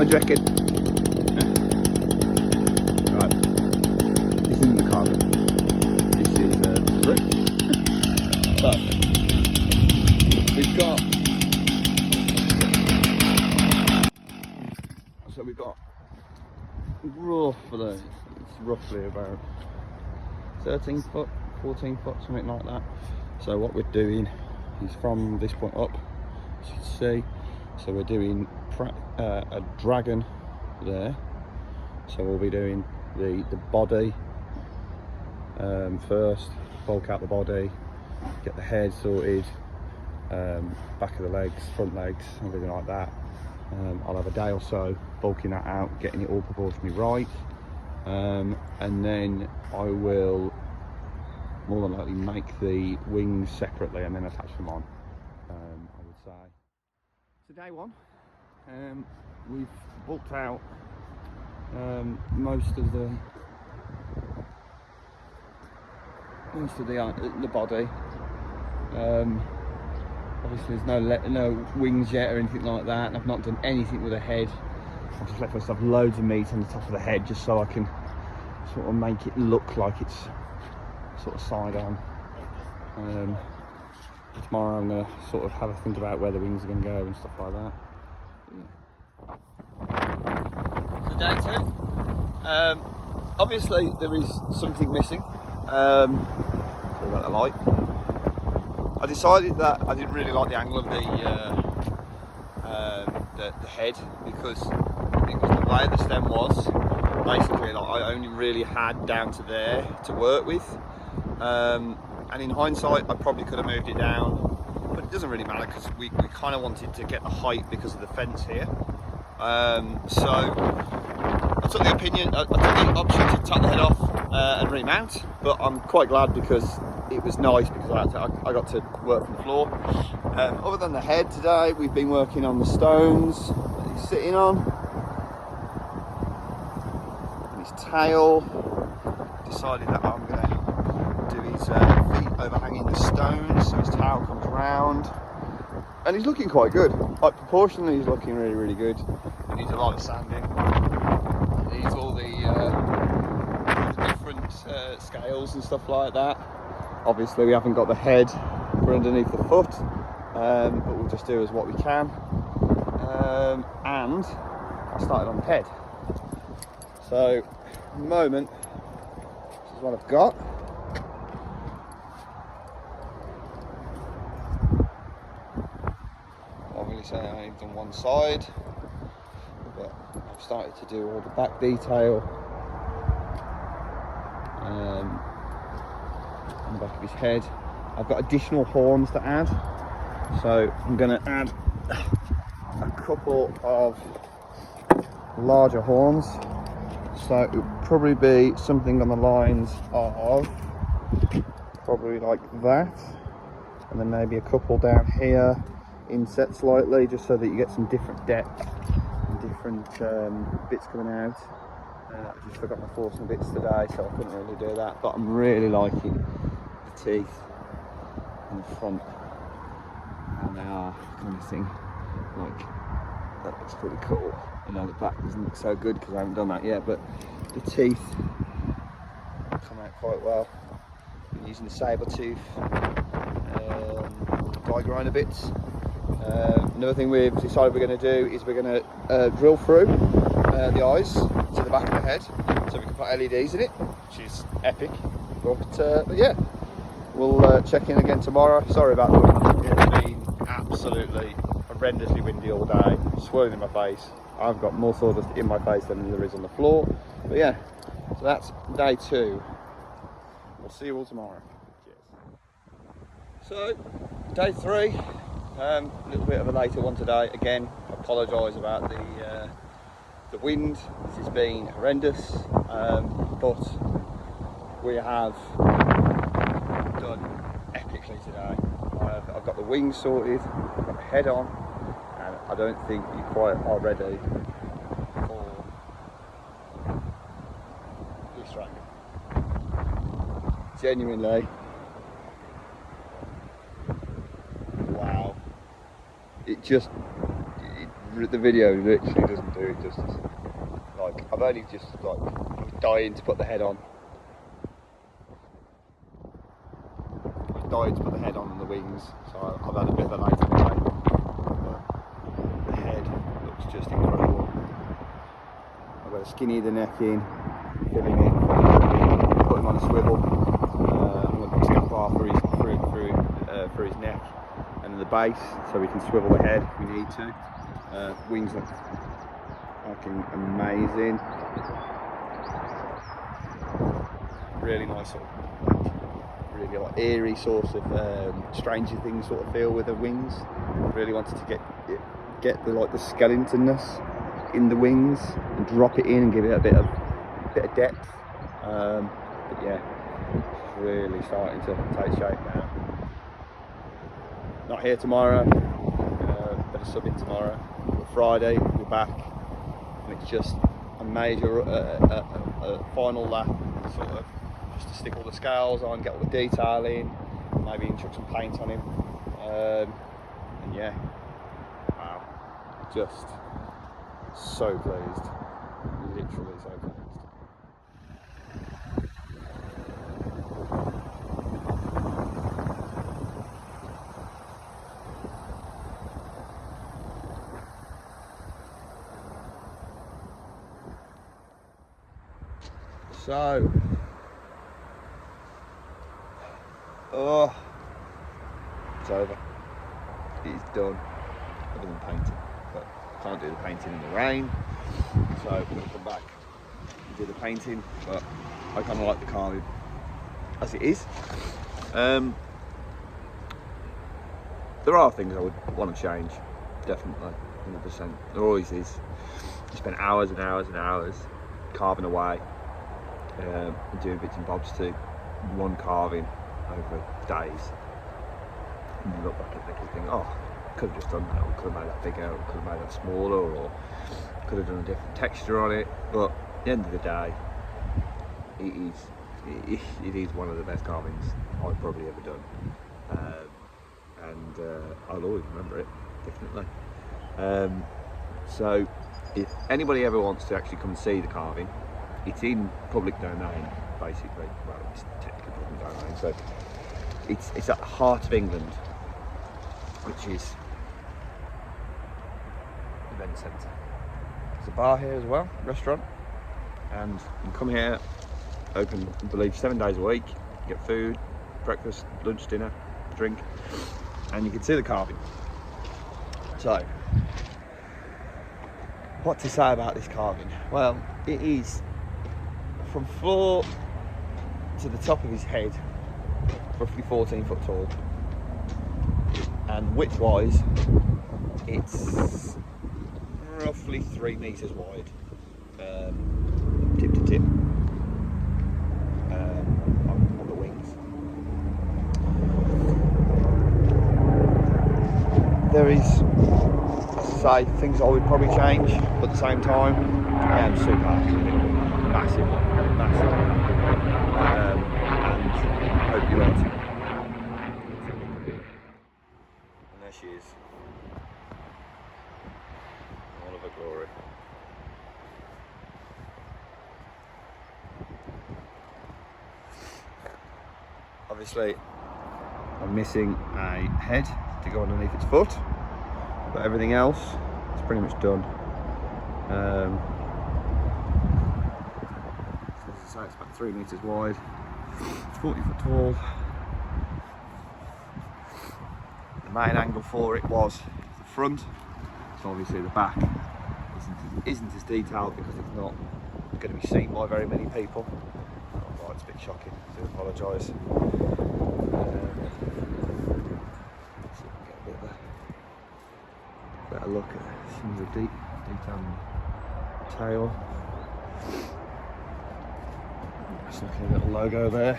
What do you reckon? Right. This isn't the carbon. This is the brick. But we've got. So we've got roughly about 13 foot, 14 foot, something like that. So what we're doing is from this point up, as you can see, so we're doing a dragon there. So we'll be doing the body first, bulk out the body, get the head sorted, back of the legs, front legs, everything like that. I'll have a day or so bulking that out, getting it all proportionally right, and then I will more than likely make the wings separately and then attach them on, I would say. So day one, we've bulked out most of the body. Obviously there's no wings yet or anything like that, and I've not done anything with the head. I've just left myself loads of meat on the top of the head just so I can sort of make it look like it's sort of side on. Tomorrow I'm going to sort of have a think about where the wings are going to go and stuff like that. Yeah. So day two. Obviously there is something missing. Sorry about the light. I decided that I didn't really like the angle of the head, because it was the way the stem was. Basically, like, I only really had down to there to work with, and in hindsight I probably could have moved it down, but it doesn't really matter because we kind of wanted to get the height because of the fence here. So I took the option to take the head off and remount, but I'm quite glad because it was nice because I got to work from the floor. Other than the head today, we've been working on the stones that he's sitting on, and his tail. Decided that I'm going to do his feet overhanging the stones so his tail comes round, and he's looking quite good. Like, proportionally he's looking really, really good. He needs a lot of sanding. He needs all the different scales and stuff like that. Obviously we haven't got the head for underneath the foot, but we'll just do as what we can. And I started on the head. So at the moment, this is what I've got. I'll really say I only done one side, but I've started to do all the back detail. On the back of his head. I've got additional horns to add, so I'm going to add a couple of larger horns. So it would probably be something on the lines of probably like that, and then maybe a couple down here inset slightly, just so that you get some different depth and different bits coming out. I just forgot my forcing bits today, so I couldn't really do that, but I'm really liking the teeth in the front, and they are kind of thing, like, that looks pretty cool. I know the back doesn't look so good because I haven't done that yet, but the teeth come out quite well. Been using the saber tooth die grinder bits. Another thing we've decided we're going to do is we're going to drill through the eyes to the back of the head, so we can put LEDs in it, which is epic. But yeah, we'll check in again tomorrow. Sorry about the wind. It's been absolutely horrendously windy all day, swirling in my face. I've got more sawdust in my face than there is on the floor. But yeah, so that's day two. We'll see you all tomorrow. Cheers. So day three, a little bit of a later one today. Again, I apologise about the wind. This has been horrendous, but we have done epically today. I've got the wings sorted, I've got the head on, and I don't think you quite are ready for this dragon. Genuinely, wow. It the video literally doesn't do it justice. Like, I've only just, like, I was dying to put the head on. I was dying to put the head on and the wings, so I've had a bit of a later day. The head looks just incredible. I've got to skinny the neck in, filling it, put him on a swivel. I'm going to put scap bar through his neck and the base, so we can swivel the head if we need to. Wings look fucking amazing. Really nice sort of, really like eerie sort of Stranger Things sort of feel with the wings. Really wanted to get the like the skeletonness in the wings and drop it in and give it a bit of depth. But yeah, it's really starting to take shape now. Not here tomorrow, but a sub in tomorrow. But Friday we're back, and it's just a major a final lap, sort of just to stick all the scales on, get all the detail in, maybe even chuck some paint on him, and yeah, wow, just so pleased, literally so pleased. So, it's over. It's done. Other than painting, but can't do the painting in the rain. So we're going to come back and do the painting. But I kind of like the carving as it is. There are things I would want to change, definitely, 100%. There always is. You spend hours and hours and hours carving away. And doing bits and bobs to one carving over days, and you look back at it and think, oh, could have just done that, or could have made that bigger, or could have made that smaller, or could have done a different texture on it. But at the end of the day, it is one of the best carvings I've probably ever done, and I'll always remember it, definitely. So if anybody ever wants to actually come and see the carving, it's in public domain, basically. Well, it's technically public domain, so it's at the heart of England, which is event centre. There's a bar here as well, restaurant, and you can come here, open, I believe, 7 days a week. You get food, breakfast, lunch, dinner, drink, and you can see the carving. So, what to say about this carving? Well, it is from floor to the top of his head, roughly 14 foot tall, and width wise it's roughly 3 meters wide, tip to tip, on the wings. There is, as I say, things I would probably change, but at the same time I am super happy with it. Massive, and I hope you like it. And there she is, all of her glory. Obviously I'm missing a head to go underneath its foot, but everything else is pretty much done. So it's about 3 meters wide, 40 foot tall. The main angle for it was the front, so obviously the back isn't as detailed because it's not going to be seen by very many people. Oh, it's a bit shocking, I do apologise. See if we can get a bit of a better look at some of the detail in the tail. Just looking at a little logo there.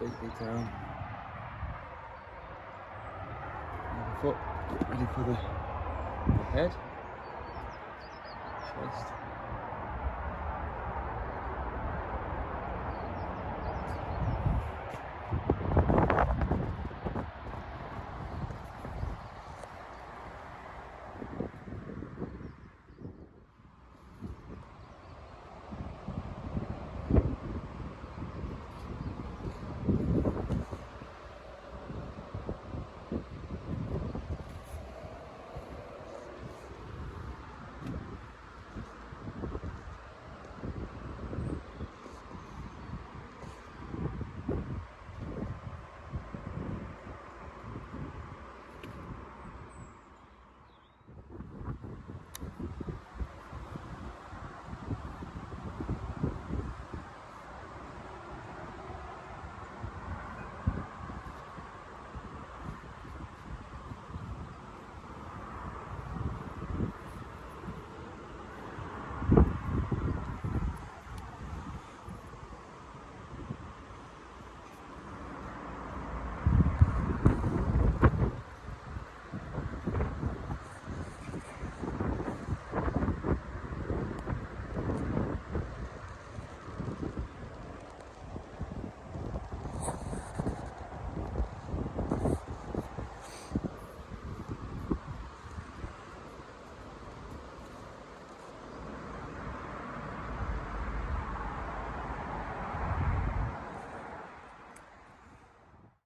Feet detail. Foot. ready for the head. Chest.